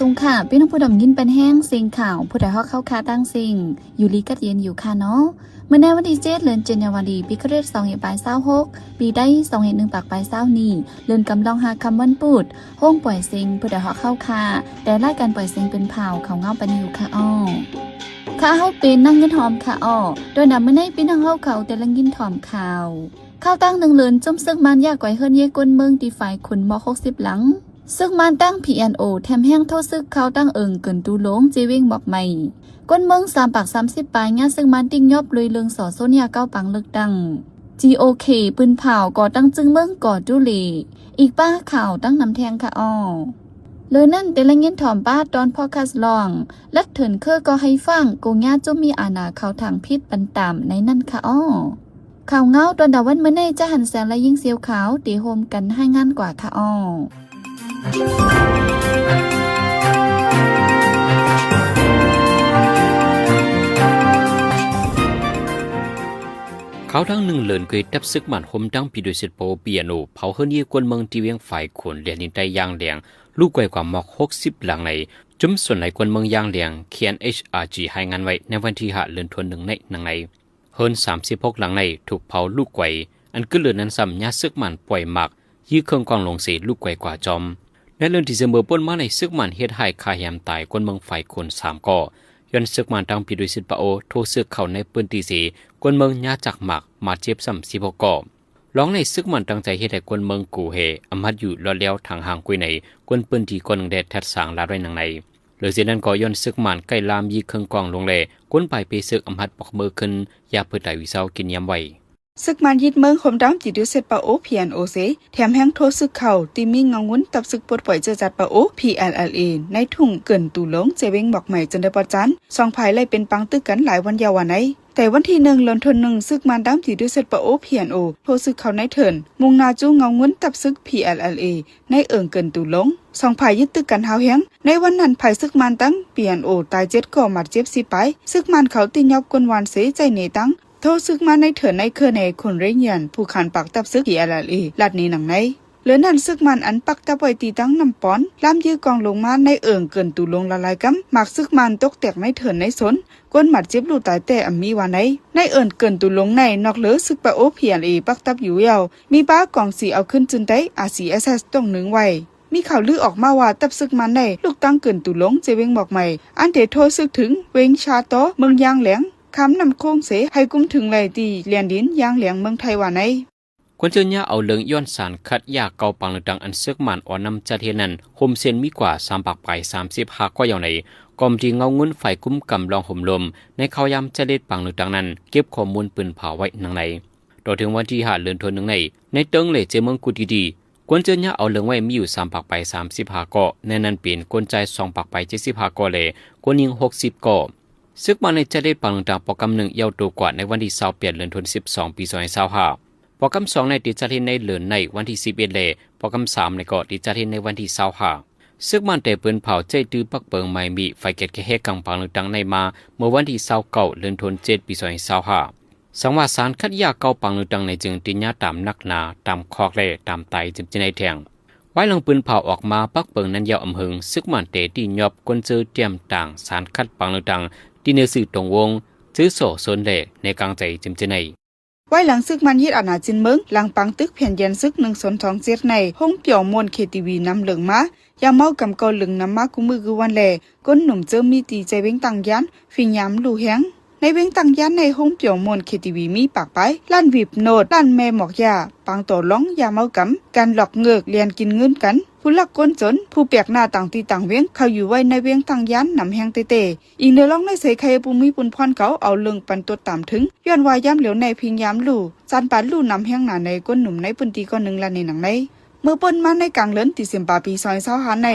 งค่ะพี่น้องผู้ดำยินเป็นแห้งเสียงข่าวผู้ใดฮอกเข้าคาตั้งสิ่งอยู่ลีกัดเย็นอยู่ค่ะเนาะเมื่อในวันที่7เดือนกันยายนปีคริสต์2526ปีได้2.1ปากปลาย20นี้เลื่อนกำลังหาคำวันปุดห้องปล่อยสิ่งผู้ใดฮอกเข้าคาแต่รายการปล่อยสิ่งเป็นเผาเขาเงาปันอยู่ค่ะอ้อข้าเฮาเป็นนั่งยินหอมค่ะอ้อโดยนำเมื่อในพี่น้องเฮาเขาแต่ลังยินหอมข่าวข้าวตั้งหนึ่งเลือนจมซึกมันยากกว่าเฮิรนเยกวนเมืองตีฝ่ายขุนมอ60หลังซึ่งมันตั้ง P&O แถมแห้งโทษซึกเขาตั้งเอิงเกินตูหลงเจวิงบอกใหม่ก้นเมือง3 ปาก30ปลายงาซึ่งมันติ้งยอบเลยเลืองสอโซเนีย9ปังเลิกดัง GOK ปืนเผาก่อตั้งจึงเมืองก่อจุลีอีกป้าข่าวตั้งนำแทงค่ะอ้อเลยนั่นแต่ละเงี้ยถ่อมป้าตอนพอคัสลองลัดเถินเคอก็ให้ฟังโกญาจุมีอาณาเขาทางพิษปันตามในนั่นค่ะอ้อข่าวเงาตอนดาวันเมื่อในจะหันแสงและยิ่งเสียวขาวตีโฮมกันให้งานกว่าค่ะอ้อเขาทั้งหนึ่งเลินเคยดับซึกหมันคมดังปีโดยเสดโปเปียโนเผาเฮิรนเยกวนเมืองที่เวียงฝ่ายขนเรียนนินไตยางเหลียงลูกไกวกว่ามอก60หลังในจุ่มส่วนไหลกวนเมืองยางเหลียงเขียน HRG ให้งานไว้ในวันที่5เดือนธันวาคมในหนังในเฮิรน36หลังในถูกเผาลูกไกวอันก็เลือนนั้นซ้ำญาซึกหมันปล่อยหมักยื้อเครื่องกองลงเสียลูกไกวกว่าจอมในเรื่องที่เสมอป้นมาในซึกหมันเฮ็ดให้คาแฮมตายกวนเมืองฝ่ายขน3ก่อย้อนซึกหมันตั้งปีโดยเสดปะโอโทซึกเข้าในปืนตีสีกวนเมืองญาจักหมักมาเจ็บซ้ำ16ก่อร้องในซึกมันตั้งใจเฮ็ดให้กวนเมืองกูเฮอำมัดอยู่รอดแล้วทางห่างกุยในกวนปืนที่คนหนึ่งแดดแทัดสางลาดไว้หนังในหรือเสียนั้นก็ย้อนซึกมันใกล้ลามยีเครื่องกองลงแลกวนไปเปซึกอำมัดปอกมือขึ้นยาเพื่อไตวิเศร้ากินยำไว้ซึกมันยึดเมืองคมดำจิตยุเซตปะโอ P&O แถมแห้งโทษซึกเข่าตีมีเงางุ้นตับซึกปลดปล่อยเจอจัดปะโอ PLLA ในทุ่งเกินตูหลงเจเวงบอกใหม่จนได้ปอจันสองภายไล่เป็นปังตึกกันหลายวันยาววันไหนแต่วันที่1เดือนธันวาคมซึกมันดำจิตยุเซตปะโอ P&O โทษซึกเข่าในเถินมุงนาจูเงางุ้นตับซึก PLLA ในเอิงเกินตูหลงสองภายยึดตึกกันหาวแห้งในวันนั้นภายซึกมันตั้ง P&O ตาย7ก่อหมัดเจ็บ10ไปซึกมันเขาตีนยอบกวนวานเสใจเนตั้งโทษซึกมาในเถินในเครือในคนเรียนผู้ขันปักตับซึกที่อะไรลัดนี้หนังในเหลือนั่นซึกมันอันปักตับไว้ตีตั้งนำป้อนล้ำยื้อกองลงมาในเอิงเกินตูลงละลายกำหมักซึกมันตกแตกในเถินในสนก้นหมัดเจ็บลูตายแต่อมีว่าในเอิงเกินตูลงในนอกเหลือซึกปะโอเพียนปักตับอยู่ยาวมีป้ากองสีเอาขึ้นจนได้RCSSต้องหนึ่งไว้มีข่าวลือออกมาว่าตับซึกมันในลูกตั้งเกินตูลงเจเวงบอกใหม่อันเดโทษซึกถึงเวงชาโตเมืองยางแหลงคำนำโค้งเสให้กุ้มถึงเลยตีเลียนดินยางเหลียงเมืองไทยว่าในคนเจอเนี่ยเอาเรื่องย้อนสารคัดยาเกาปังดังอันซึกมันอ่อนนำจัดเทนันโฮมเซนมีกว่า3 ปากไป35ก็อย่างในกอมที่เงาเงินฝ่ายคุ้มกำลองห่มลมในเขายำจะเด็ดปังดังนั้นเก็บข้อมูลปืนเผาไว้หนังในต่อถึงวันที่5เดือนธันวาคมในเติงเลยเจเมืองกุดีคนเจอเนี่ยเอาเรื่องไว้มีอยู่3 ปากไป35ก็ในนั้นเปลี่ยนกลใจ2 ปากไป75ก็เลยคนยิง60ก็ซึกมันในจะได้ปังต่างโปรแกรม1เยาวตัวกว่าในวันที่28เดือนธันวาคม12ปี2025โปรแกรม2ในติดจัดในเดือนในวันที่11เลยโปรแกรม3ในก็ติดจัดในวันที่25ซึกมันแต่ปืนเผาใจตื้อปักเปิงไม่มีไฟเกตแค่กังปังต่างในมาเมื่อวันที่29เดือนธันวาคมปี2025สังวาสารคัดยาเก่าปังต่างในจึงติญญาตามนักหนาตามคอกเล่ตามไตจึงจะในแทงไว้หลังปืนเผาออกมาปักเปิงนั้นยาวอำหึงซึกมันเตตีหยอบกวนเจอเตรียมต่างสารคัดปังต่างที่เนื้อสื่อตรงวงซื้อโซ่โซนเล่ในกลางใจจิมเจในไว้หลังซึกมันยึดอาณาจินเมืองหลังปังตึกแผ่นยันซึก1 2 7ในห้องเปี่ยวมวลเคทีวีนำเหลืองมายาเมากำเกาเหลืองนำมากุมือคือวันแหล่ก้นหนุ่มเจอมีตีใจเว้งตังยันฟิงยามลู่แหงในเว้งตังยันในห้องเปี่ยวมวลเคทีวีมีปากไปลั่นวิบโนดลั่นแม่หมอกยาปังต่อร้องยาเมากำการหลอกเงือกเรียนกินเงินกันผู้ลักก้นจนผู้เปียกหน้าต่างตีต่างเวียงเขาอยู่ไว้ในเวียงตังยันนำแหงเตอีเนร้องในเสไคปุมีปุนพรเขาเอาเลิงปันตัวตามถึงย้อนวายย้ำเหลียวในพิงย้ำลู่จันปานลู่นำแหงหนาในก้นหนุ่มในปืนตีก้อนหนึ่งละในหนังในเมื่อปนมาในกลางเลินติสิมปาปีซอยเศร้าหาใน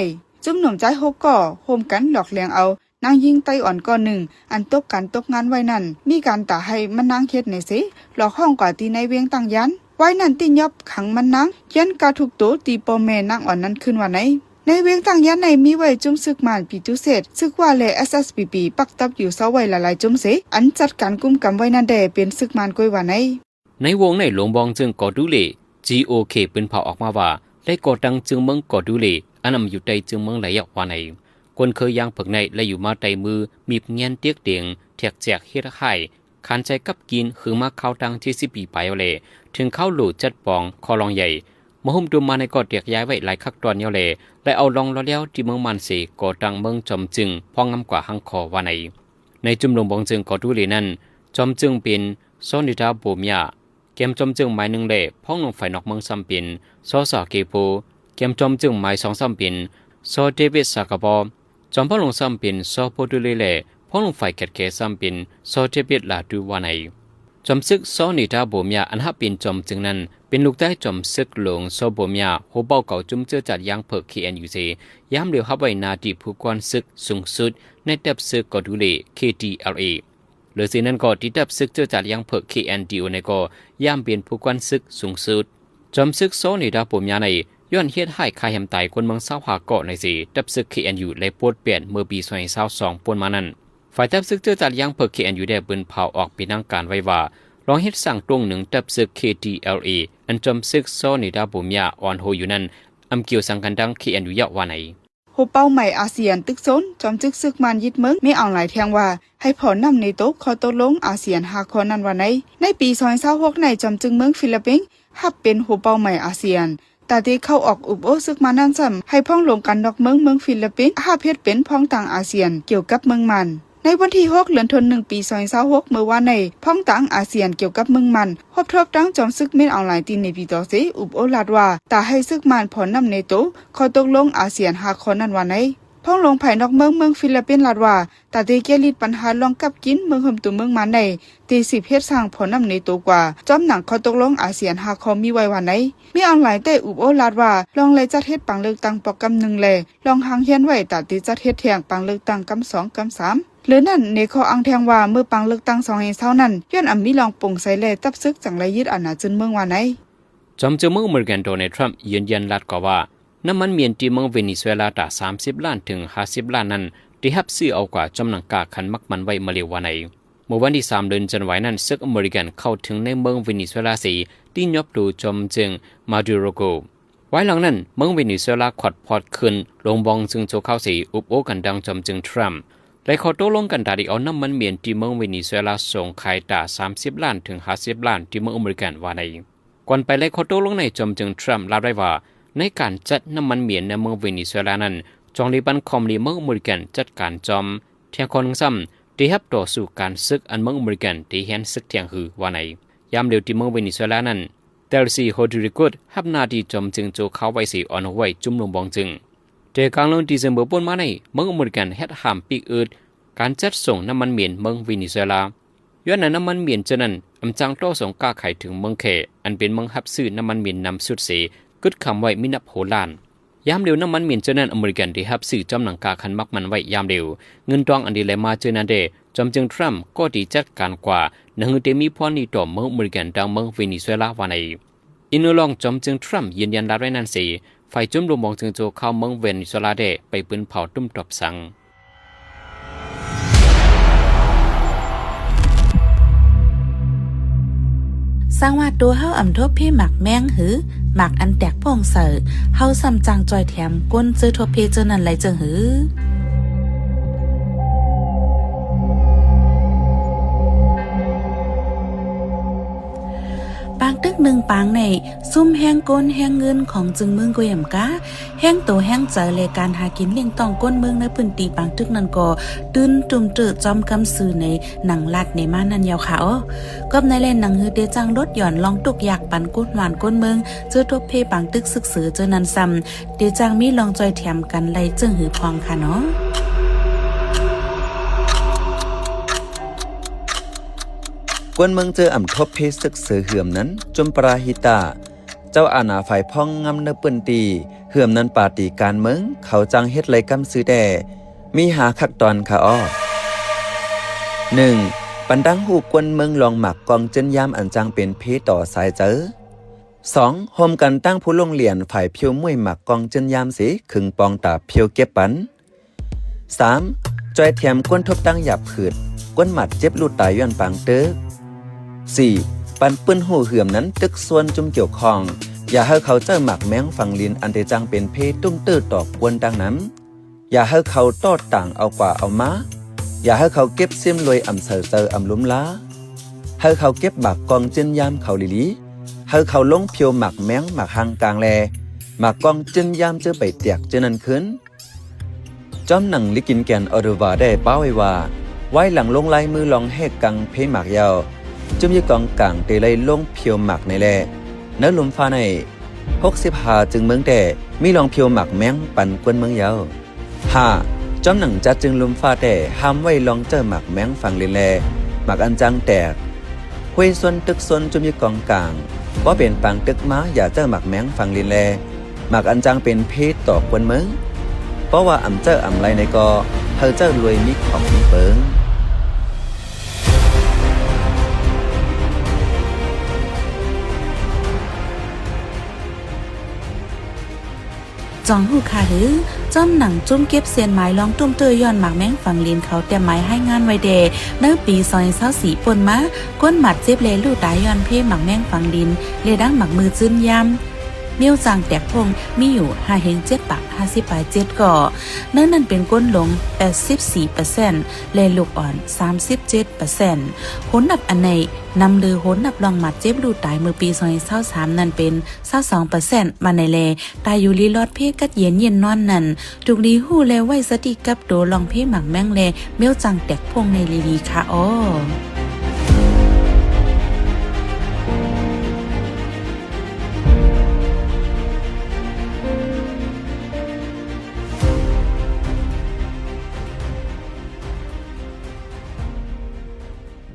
จุ่มหนุ่มใจ6ก่อโฮมกันหลอกเลี้ยงเอานางยิงไตอ่อนก้อนหนึ่งอันตบกันตกงานไว้นั่นมีการตาให้มันนางเฮ็ดในสิหลอกห้องกว่าตีในเวียงตังยันไว้นั่นตียอบขังมันนางยันกาถูกโตตีปอแม่นางอ่อนนั้นขึ้นว่าไหนในเวียงตังยันในมีไว้จุ่มซึกมันปีตุเศษซึกว่าแล SSPP ปักตับอยู่เสาไว้หลายๆจุ่มเสอันจัดการกุมกำไว้นั่นแด่เป็นซึกมันก้อยว่าไหนในวงในหลวงบองจึงก่อดูเล GOK ปืนเผาออกมาว่าได้ก่อดังจึงเมืองก่อดูเลอันนำอยู่ใดจึงเมืองไหลออกว่าใน คนเคยยังเผิกในและอยู่มาไตมือมีเงียนเตียกเตียงแทกแจกเฮ็ดไข่ขันใจกับกินคือมาเข้าตังที่10 ปีไปเอาเลยถึงเข้าหลูจัดปองคอลองใหญ่มหุ่มดูมาในกอดเตียกย้ายไว้หลายคักตอนเยาเลยและเอาลองล้อเลี้ยวที่เมืองมันสีก่อตังเมืองจอมจึงพองงำกว่าหังคอว่าในจุ่มลงบองจึงก่อดูเลยนั่นจอมจึงเป็นโซนิดาโบมยาเกมจอมจึงหมายหนึ่งเล่พ้องลงฝ่ายนอกเมืองซัมปินซอสาเกโปเกมจอมจึงหมาย2 3ปินซอเดวิดสากาบอจอมพ่อลงซัมปินซอโปดูเลเล่พ้องลงฝ่ายแกดเกซัมปินซอเดวิดลาดูวานัยจอมซึกซอนิดาโบมยาอันฮับปินจอมจึงนั้นเป็นลูกได้จอมซึกหลวงซอโบมยาโฮเบาเก่าจุ่มเจอจัดยังเพิก KNUC ย้ำเหลียวฮับไว้นาดีผู้กวนซึกสูงสุดในเต็บซึกกอดูเล KDLA หรือสิ่งนั้นก็ที่ดับซึกเจอจัดยังเพิก KNDO ในก็ย่ำเป็นผู้กวนซึกสูงสุดจอมซึกโซนิดาโบมยาในย้อนเฮ็ดให้คายแหมตายคนเมืองเศร้าหาเกาะในสีดับซึก KNU และปวดเปลี่ยนเมื่อปี2022ปนมานั้นฝ่ายดับซึกเจอจัดยังเพิก KNU ได้ปืนเผาออกเป็นทางการไว้ว่าลองเฮ็ดสั่งตรงหนึ่งดับซึก KDLA อันจอมซึกโซนิดาโบมยาออนโฮอยู่นั้นอำเกี่ยวสังกันดัง KNU ยะว่าไหนโฮเป้าใหม่อาเซียนตึกซนจอมจึกซึกมันยึดเมืองไม่เอาหลายแทงว่าให้ผลนำในโต๊ะขอตกลงอาเซียนหาคอนั้นว่าในปี2026ในจอมจึงเมืองฟิลิปปินส์ฮับเป็นโฮเป้าใหม่อาเซียนตาที่เข้าออกอุบโอซึกมานั่นซ้ำให้พ้องลงกันดอกเมืองฟิลิปปินส์ฮับเฮ็ดเป็นพ้องต่างอาเซียนเกี่ยวกับเมืองมันในวันที่6เดือนธันวาคมปี2026เมื่อวานในพ้องต่างอาเซียนเกี่ยวกับเมืองมันพบทบตั้งจอมซึกเม็ดออนไลน์ตีในปีต่อสิอุบโอลาดว่าตาให้ซึกมันผลนำในโตขอตกลงอาเซียนหาคอนั้นว่าในพ้องลงภายนอกเมืองฟิลิปปินส์ลาดว่าตาเตเกลิดปัญหาลองกับกินเมืองหมตุเมืองมันในตี10เฮ็ดสร้างผลนำในโตกว่าจอมหนังขอตกลงอาเซียนหาคอมีไว้ว่าในมีออนไลน์แต่อุบโอลาดว่าลองเลยจัดเฮ็ดปังเลือกตั้งโปรแกรม1แลลองหางเฮียนไว้ตาติจัดเฮ็ดแทงปังเลือกตั้งกำ2กำ3หรือนั่นในข้ออ้างแทงว่าเมื่อปังเลือกตั้ง2นั้นย้อนอำมีลองปงใส่แลตับซึกจังไรยึดอาณาจักรเมืองว่าไหนจอมเจอเมืองอเมริกันโดนัลด์ทรัมป์ยืนยันลัดกว่าน้ำมันเมียนที่เมืองเวเนซุเอลาตา30 ล้านถึง50 ล้านนั้นที่ฮับซื้อเอากว่าจำหนังกาคันมักมันไว้มาเร็ววันไหนเมื่อวันที่3 เดือนธันวาคมนั้นซึกอเมริกันเข้าถึงในเมืองเวเนซุเอลาสีที่ยบดูจอมจึงมาดูโรโกไว้หลังนั้นเมืองเวเนซุเอลาขวัดพอดขึ้นลงบองจึงโจเข้าสีอุบโอกันดังจอมจึงทรัมป์และขอตกลงกันตาดีเอาน้ำมันเมียนที่เมืองเวเนซุเอลาส่งขายตา30 ล้านถึง50 ล้านที่เมืองอเมริกันว่าไหนก่อนไปและขอตกลงในจอมจึงทรัมป์ลาได้ว่าในการจัดน้ำมันเมียนในเมืองเวเนซุเอลานั้นจองลีบันคอมลีเมืองอเมริกันจัดการจอมเทียงคนซ้ำที่ฮับต่อสู่การศึกอันเมืองอเมริกันที่เห็นศึกเทียงหือว่าไหนยามเดียวที่เมืองเวเนซุเอลานั้นเดลซีโฮดริกุดฮับนาดีจอมจึงโจเข้าไว้สีอ่อนไว้จุ่มลงบองจึงเจอกลางเดือนธันวาคมปนมาในเมืองอเมริกันเฮ็ดห้ามปีกอืดการจัดส่งน้ำมันเมียนเมืองเวเนซุเอลาย้อนในน้ำมันเมียนเจนั้นอำจังโตส่งก้าไขถึงเมืองเคอันเป็นเมืองฮับซื้อน้ำมันเมียนนำสุดสีกึดคำไว้มินับโหลานยามเดียวน้ำมันเมียนเจนั้นอเมริกันที่ฮับซื้อจำหนังกาคันมักมันไว้ยามเดียวเงินดองอันดีเลยมาเจนันเดจอมจึงทรัมป์ก็ดีจัดการกว่าหนังเตมีพรนี่ต่อเมืองอเมริกันดังเมืองเวเนซุเอลาวันไหนอินโนลองจอมจึงทรัมป์ยืนยันลาไว้นั่นสิฝ่ายจุ่มลงมองจึงโจเข้าเมืองเวเนซุเอลาเดไปปืนเผาตุ้มตบสังสร้างว่าตัวเฮาอำทบพี่หมักแมงหือหมักอันแตกพ่องเสือเฮาซ้ำจังจอยแถมก้นซื้อทบเพเจอนั่นไหลเจิงหือปางตึกหนึ่งปางในซุ่มแห้งก้นแห้งเงินของจึงเมืองกวยำกาแห้งโตแห้งเจอเลยการหากินเลี้ยงต้องก้นเมืองในพื้นที่ปางตึกนั้นก็ตื้นจุ่มเจอจอมกำซื้อในหนังลาดในมานันยาวขาวก็ในเล่นหนังฮือเดจังรถหย่อนลองตุกอยากปั่นก้นหวานก้นเมืองเจอทบเพปางตึกศึกษาเจอนันซ้ำเดจังมีลองจอยแถมกันไล่จึงหือพองค่ะเนาะกวนเมืองเจออ่ำทบเพศึกเสือเหือมนั้นจมปราหิตาเจ้าอาณาฝ่ายพ่องงำเนเปิ้นตีเหือมนั้นปาตีการเมืองเขาจังเฮ็ดไรกำซื้อแด่มีหาคักตอนค่ะอ้อ 1. ปันดังหูกวนเมืองลองหมักกองเจนยามอันจังเป็นเพต่อสายเจอ 2. โฮมกันตั้งผู้ลงเหรียญฝ่ายเพียวมวยหมักกองเจนยามสิขึงปองตาเพียวเก็บปัน 3. จอยเทียมก้นทบตั้งหยับผืดก้นหมัดเจ็บลูดตายย้อนปางเตอ 4. ปันปื้นหูเหือมนั้นตึกส่วนจุ่มเกี่ยวข้องอย่าให้เขาเจอหมักแมงฝังลินอันเดจังเป็นเพตุ้มตื้อตอกกวนดังนั้น อย่าให้เขาโต้ต่างเอากว่าเอามาอย่าให้เขาเก็บเสียมรวยอ่ำเสอเตออ่ำล้มล้าให้เขาเก็บหมักกองเจนยามเขาลีให้เขาลงเพียวหมักแมงหมักหางกลางแลหมักกองเจนยามเจอไปเตียกเจนันคืนจอมหนังลิกินแกนออดวาได้เป้าไว้ว่าไว้หลังลงลายมือลองให้กังเพหมักยาวจุ่มยี่กองกลางเตลัยลงเพียวหมักในแลเนื้อลมฟ้าใน65จึงเมืองแต่มีลองเพียวหมักแมงปั่นกวนเมืองยาว5จอมหนังจัดจึงลมฟ้าแต่ห้ามไว้ลองเจอหมักแมงฟังเลนแลหมักอันจังแตกห้วยส่วนตึกส่วนจุ่มยี่กองกลางว่าเป็นปังตึกม้าอย่าเจอหมักแมงฟังเลนแลหมักอันจังเป็นเพศต่อกวนเมืองเพราะว่าอ่ำเจออ่ำไรในก็เธอเจอรวยมิของมีเปิงจองหูค่ะหรือจอมหนังจุ่มเก็บเสียนไม้ลองตุ้มเตยย้อนหมากแมงฝั่งลินเขาแต่ไม้ให้งานไว้เดเนื้อปี2024ปนมาก้นหมัดเจ็บเลลู่ตายย้อนเพ่หมากแมงฝั่งดินเลดังหมักมือจื้นยำเมี่ยวจางแตกพงมีอยู่5เฮง7ปาก50ปลาย7ก่อนั่นเป็นก้นหลง 84% เลลูกอ่อน 37% หนนับอันในนำลือหนนับลองหมัดเจ็บลูกตายเมื่อปี2023นั่นเป็น 22% มาในเลตายอยู่ลีลอดเพกัดเย็นนอนนั่นจุกดีหู้แลไว้สติกับโดลองเพหมักแมงเลเมี่ยวจางแตกพงในลีค่ะอ้อ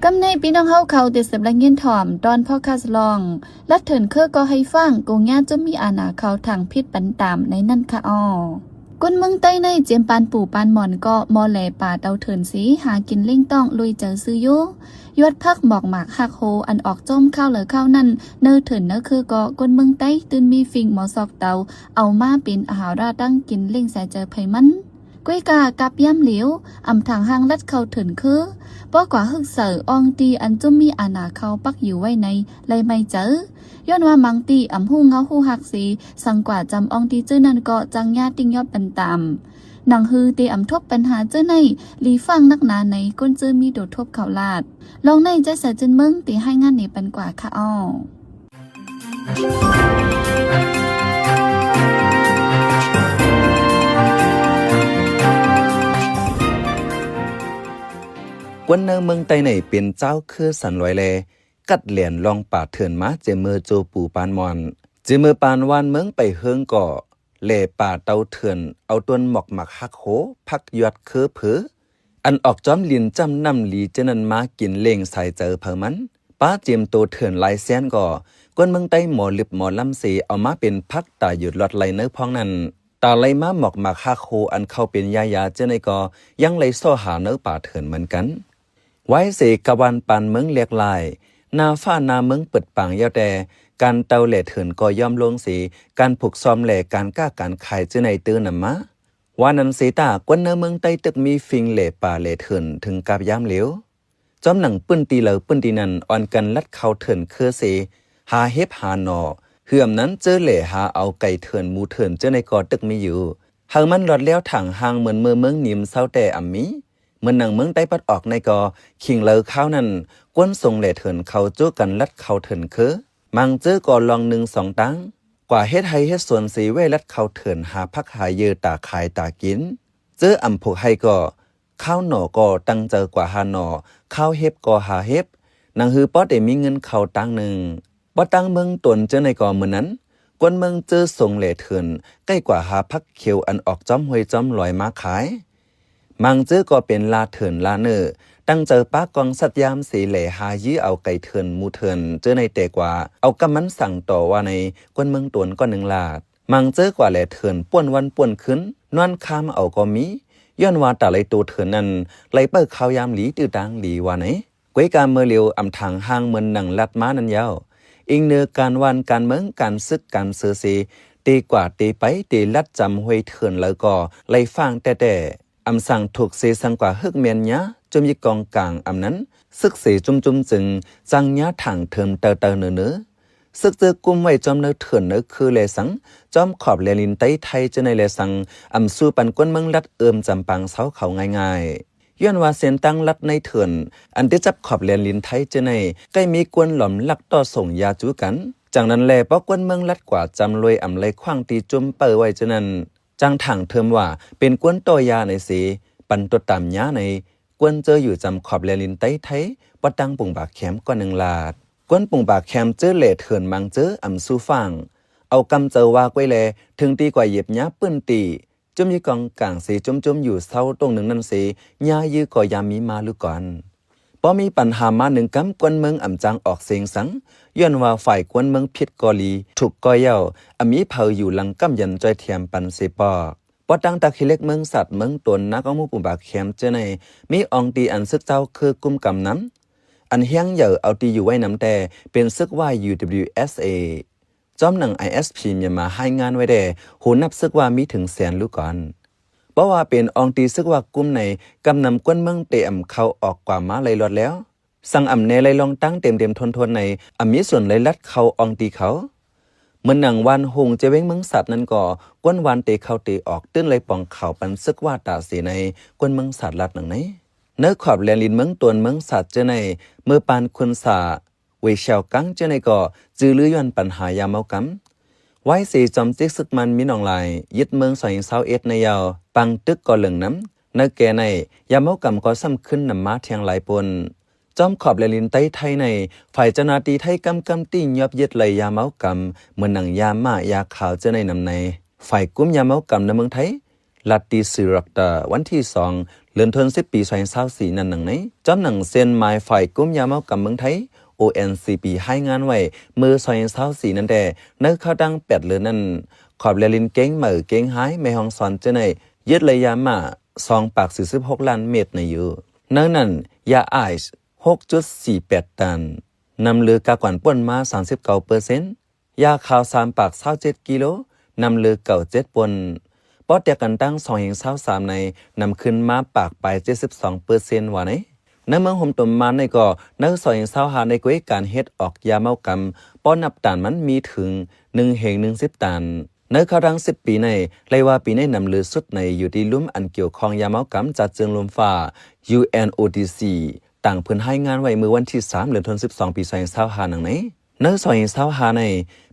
กำในพี่น้องเฮาเขาเดสบลังเงินถ่อมตอนพ่อคาสลองลัดเถินเคอก็ให้ฟังกงญาจะมีอาณาเขาทางพิษปันตามในนั่นค่ะอ้อกุนเมืองใต้ในเจียมปานปู่ปานหมอนก็มอแหลป่าเตาเถินสีหากินเล่งต้องลุยเจอซื้อยุยอดพักหมอกหมากหักโฮอันออกจ้มข้าวเหลือข้าวนั่นเนอเถินเนอคือก็กุนเมืองใต้ตื่นมีฟิงหมอซอกเตาเอามาเป็นอาหารราตั้งกินเล่งใส่เจอไผมันก้วยกากับย่ำเหลียวอำทางห้างลัดเข้าเถินคือป้อกว่าฮึกเสืออองตีอันจุ่มมีอาณาเขาปักอยู่ไว้ในไรไม่เจอย้อนว่ามังตีอำหูเงาหูหักสีสังกว่าจำอองตีเจ้านั่นก็จังญาติงยอดเป็นตามหนังฮือตีอำทบปัญหาเจ้าในลีฟังนักหนาในก้นเจอมีโดดทบเขาลาดลองในจะเสือจนเมืองตีให้งานนี้เป็นกว่าค่ะอ้อกวนเนืองเมืองไต้ไหนเป็นเจ้าคือสันลอยแลกัดเหรียญลองป่าเถื่อนมาเจมือโจปูปานมอนเจมือปานวานเมืองไปเฮิงก่อแหล่ป่าเตาเถื่อนเอาต้นหมอกหมักฮักโหพักยอดเคือเผืออันออกจอมลินจำนำลีเจนันมากินเล่งใส่เจอเผอมันป้าเจียมโตเถื่อนลายแสนก่อกวนเมืองไต้หมอลิบหมอลำสีเอามาเป็นพักตาหยุดหลอดไหลเนื้อพองนั้นตาไหลมาหมอกหมักฮักโหอันเข้าเป็นยาเจในก่อยังไหลโซหาเนื้อป่าเถื่อนเหมือนกันไว้เสกวันปันเมืองเลียกลายนาฟ้านาเมืองเปิดปังยาวแต่การเตาแหล่เถินก็ย่อมลงสีการผูกซ้อมแหล่การก้าการขายเจ้าในตื้อนำมาว่านั้นสีตากวนเนื้อเมืองใต้ตึกมีฟิงแหล่ป่าแหล่เถินถึงกับย่ำเหลวจอมหนังปื้นตีเหลวปื้นตีนันอ่อนกันลัดเขาเถินเคอเสหาเฮ็บหาหนอเหื่อมนั้นเจอแหล่หาเอาไก่เถินหมูเถินเจ้าในกอตึกมีอยู่หางมันหลอดแล้วถังหางเหมือนเมืองนิ่มเศร้าแต่อ่ำมีเมื่อหนังเมืองใต้ปัดออกในกอขิงเลอข้าวนั้นกวนทรงแหล่เถินเขาจู้กันลัดเขาเถินคือมังเจอก่อลอง1-2ตั้งกว่าเฮ็ดให้เฮ็ดส่วนสีไว้ลัดเขาเถินหาพักหาเยอตาขายตากินเจออำผูกให้ก็ข้าวหน่อก็ตั้งเจอกว่าหาหน่อข้าวเฮ็บก็หาเฮ็บนางฮือป๊อดได้มีเงินเขาตั้งหนึ่งบ่ตั้งเมืองตนเจอในกอมื้อนั้นกวนเมืองเจอทรงแหล่เถินใกล้กว่าหาพักเขียวอันออกจ้อมห้วยจ้อมลอยมาขายมังเจอก็เป็นลาเถินลาเนอตั้งเจอป้ากองสัตยามสีเหล่หายื้อเอาไก่เถินมูเถินเจอในแต่กว่าเอากำมันสั่งต่อว่าในกวนเมืองตวนก็1 ลาดมังเจอกว่าแหล่เถินป่วนวันป่วนขึ้นนอนคามเอาก็มีย้อนว่าตาไหลตัวเถินนั้นไหลเปิดข้าวยามหลีตื้อดังหลีว่าไหนกวยการเมื่อเร็วอำทางห้างเหมือนหนังลัดม้านั้นยาวอิงเนื้อการวันการเมืองการซึกการเสือสีตีกว่าตีไปตีลัดจำห้วยเถินแล้วก็ไหลฟางแต่อำสั่งถูกเสสังกว่าฮึกเมียนยะจมยิกองกลางอำนั้นซึกเสจุ่มจึงจังยะถังเทิมเตอเนื้อ ซึกเจอกุมไว้จอมเนื้อเถื่อนเนื้อคือเลสังจอมขอบแลลินไต้ไทยจะในเลสังอำสู้ปันก้นเมืองรัดจำปังเสาเขาง่ายๆย้อนว่าเส้นตั้งรัดในเถื่อนอันที่จับขอบแลลินไทยจะในใกล้มีกวนหล่อมลักต่อส่งยาจูกันจากนั้นแลปอกก้นเมืองรัดกว่าจำรวยเลยขว้างตีจุ่มเปิดไว้จะนั้นจังถังเทิมว่าเป็นกวนต่อยาในสีปันตัวตามยาในกวนเจออยู่จำขอบแลลินไต้ไทยวัดดังปุ่งบากแขมกว่า1 ลาดกวนปุ่งบากแคมเจอเหล่เถื่อนมังเจออำสู้ฟังเอากำเจอว่าไว้แลถึงตีกว่าเหยียบยาปื้นตีจุ่มยี่กองกลางสีจุ่มอยู่เศร้าตรงหนึ่งนั่นสียายื้อก็ยามีมาหรือก่อนพอมีปัญหามา1 กำกวนเมืองอำจังออกเสียงสังย้อนว่าฝ่ายกวนเมืองผิดกอลีถูกกอเย้าอมีเผาอยู่หลังกำยันจอยเทียมปันเสปอกปอตังตะคิเล็กเมืองสัตว์เมืองตนนักเอามุปุ่งบากแคมเจอในมีองตีอันซึกเจ้าคือกุมกำน้ำอันเฮียงเหย่อเอาตีอยู่ไว้น้ำแต่เป็นซึกว่า UWSA จอมหนัง ISP มีมาให้งานไว้แต่หูนับซึกว่ามีถึงแสนลูกก่อนเพราะว่าเป็นองตีซึกว่ากุมในกำนำก้นเมืองเตะอำเข้าออกกว่ามาเลยลอดแล้วสั่งอำเนเลยลองตั้งเต็มทนในอำมีส่วนเลยลัดเข้าองตีเขาเหมือนหนังวันหงจะเว้งเมืองสัตว์นั้นก็ก้นวันเตะเข้าเตะออกตื้นเลยปองเข่าปันซึกว่าตาสีในก้นเมืองสัตว์ลัดหนังไหนเนื้อขอบแลลินเมืองตวนเมืองสัตว์เจในเมื่อปานคุณสาเวเชลกังเจในก็จื้อลือยอนปัญหายาเมากำไว้สีจอมจิกซึกมันมินองลายยึดเมือง2021ในยาวปังตึกก็เหลืองน้ำเนื้อแก่ในยาเมากำก็ซ้ำขึ้นนำมาเทียงหลายปนจอมขอบแลลินไต้ไทยในฝ่ายเจ้าหน้าที่ไทยกำตียอบยึดเลยยาเมากำเหมือนหนังยามายาขาวเจในนำในฝ่ายกุ้มยาเมากำในเมืองไทยลัดตีสิรักตาวันที่2เดือนธันวาคมปี2024นั่นหนังไหนจอมหนังเส้นไม้ฝ่ายกุ้มยาเมากำเมืองไทย ONCP ให้งานไว้มือ2024นั่นแต่เนื้อเข้าดัง8 เดือนนั้นขอบแลลินเก้งเหมือเก้งหายไม่ห้องสอนเจในยึดเลยยามา2.46 ล้านเม็ดในอยู่เนื้อนั้นยาไอซ์ 6.48 ตันนำเรือกากวนป่นมา 39% ยาขาว3.27 กิโลนำเรือเก่า7 ปนปอดเดียกันตั้ง2.23ในนำขึ้นมาปากไป 72% ว่าไหนในเมืองห่มตมมาในก็นัก2.25ในกวยการเฮ็ดออกยาเมากำป้อนนับตานมันมีถึง1.10 ตันในเข้าดัง10 ปีในเลยว่าปีในนำเรือสุดในอยู่ที่ลุ่มอันเกี่ยวข้องยาเมากำจัดเจิงลมฟ้า UNODC ต่างเพิ่นให้งานไว้เมื่อวันที่3 เดือนธันวาคมปี2025นังไหนใน2025ใน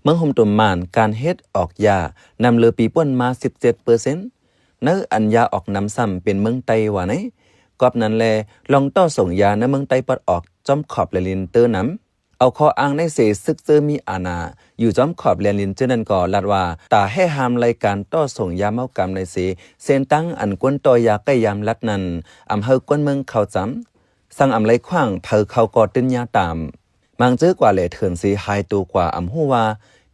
เมืองห่มตมมานการเฮ็ดออกยานำเรือปีป่นมา 17% ในอันยาออกนำซ้ำเป็นเมืองไต้ว่าไหนกอบนั้นแลลองต่อส่งยาในเมืองไต้ปัดออกจอมขอบแลลินเตอร์น้ำเอาข้ออ้างในเสซึกเจอมีอาณาอยู่จอมขอบแลลินเจอนั้นก็ลัดว่าตาให้ห้ามรายการต่อส่งยาเมากำในเสเส้นตั้งอันกวนต่อยาใกล้ยามลัดนั้นอำเภอกวนเมืองเขาจำสั่งอำไรขว้างเผอเขากอดตึ้นยาตามมังเจอกว่าแหล่เถื่อนสีหายตัวกว่าอำหูว่า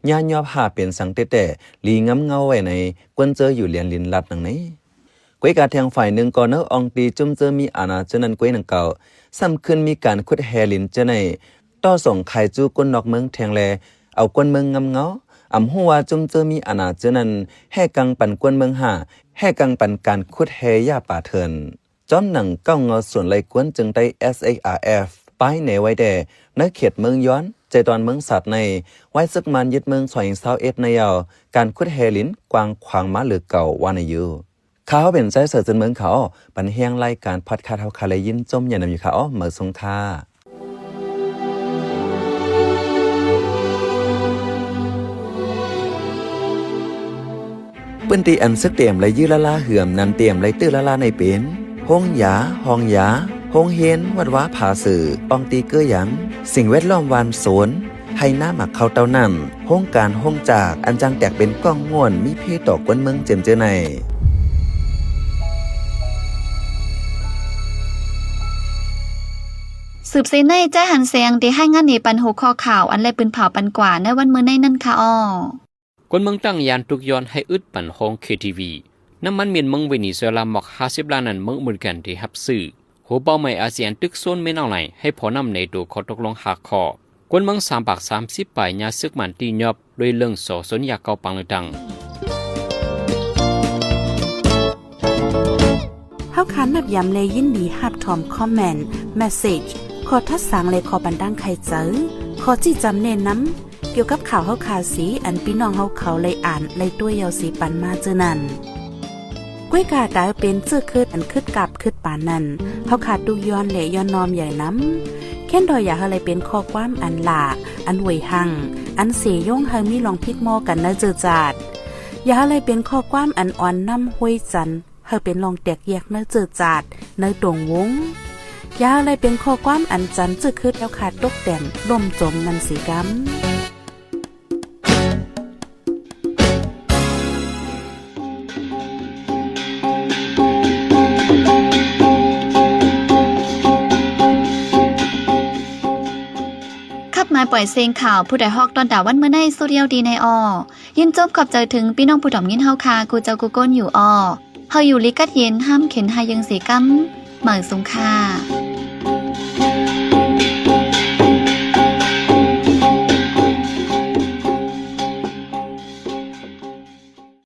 ยายอบหาเป็นสังเตแต่ลีงำเงาไว้ในกวนเจออยู่เลียนลินลัดนังนี้กวยกาแทงฝ่ายหนึ่งก่อนเนื้อองตีจุ่มเจอมีอาณาเจนันกวยหนังเก่าซ้ำขึ้นมีการขุดแฮลินเจในต่อส่งไข่จูก้นนอกเมืองแทงแลเอาก้นเมืองงำเงาอำหัวจุ่มเจอมีอาณาเจนันแห่กังปันก้นเมืองหาแห่กังปันการขุดแฮยาป่าเถินจอมหนังเก้าเงาส่วนไรกวนจึงได้ SARF ป้ายในไว้แด่ในเขตเมืองย้อนใจตอนเมืองสัตว์ในไว้ซึกมันยึดเมือง2021ในยาวการขุดแฮลินกวางขวางมาหรือเก่าว่าในอยู่ข้าวเป็นใจเสือจนเมืองเขาปันเฮียงไล่การพัดคาเท่าคาเลยยินจมอย่านำอยู่เขาเหมือสงค่าปืนตีอันซึกเตรียมเลยยื้อละลาเหื่อมนันเตรียมเลยตื้อละลาในเป็นห้องยาห้องยาห้องเฮนวัดว้าผาสื่อปองตีเกื้อหยังสิ่งแวดล้อมวานสวนให้หน้าหมักเขาเต้านั่นห้องการห้องจากอันจังแตกเป็นก้องง่วนมีเพศต่อกวนเมืองเจมเจอในสืบเสในแจ้หันเสียงที่ให้งานในปันหัวข้อข่าวอันไรปืนเผาปันกว่าในวันมื้อในนั่นค่ะอ้อคนเมืองตั้งยานทุกย้อนให้อึดปันห้อง KTV น้ำมันเมียนเมืองเวนิซุเอลาหมอก50 ล้านนั้นเมืองเหมือนกันที่ฮับซื้อหัวเป้าหมายอาเซียนตึกโซนไม่เอาไหนให้พอนำในตัวข้อตกลงหักคอคนเมือง330ปลายยาซึกมันตียอบโดยเรื่องสอสนยาเกาปังดังเฮาคันนับย้ำเลยยินดีฮับทอมคอมเมนต์เมสเสจขอทัดสางเลยขอบันดังใครเจอขอจี้จำเน้นน้ำ เกี่ยวกับข่าวเฮาขาสีอันพี่น้องเฮาเขาเลยอ่านเลยตัวยาวสีปันมาเจอนั่นกล้วยกาตายเป็นเสื้อคืดอันคืดกับคืดปานนั้นเฮาขาดดูย้อนและย้อนนอมใหญ่น้ำแค่นดอยอยากอะไรเป็นข้อความอันหลาอันหวยหังอันเสยงเฮามีลองพิดมอกันนะเจอจาดอย่าอะไรเป็นข้อความอันอ่อนน้ำห้วยจันเฮาเป็นลองแตกแยกนะเจอจาดในตรงวงอย่าอะไรเป็นข้อความอันจันจึกคืดแล้วขาดตกแต่มล่มจมนันสีกำมาปล่อยเสียงข่าวผู้ใดฮอกตอนดาวันเมื่อในสุเรียวดีในอยินจบขอบใจถึงพี่น้องผู้ดอมยินเฮาคากูเจ้ากูก้นอยู่เฮาอยู่ลิกัดเย็นห้ามเข็นหายังเสียกำเหมือนสงค่า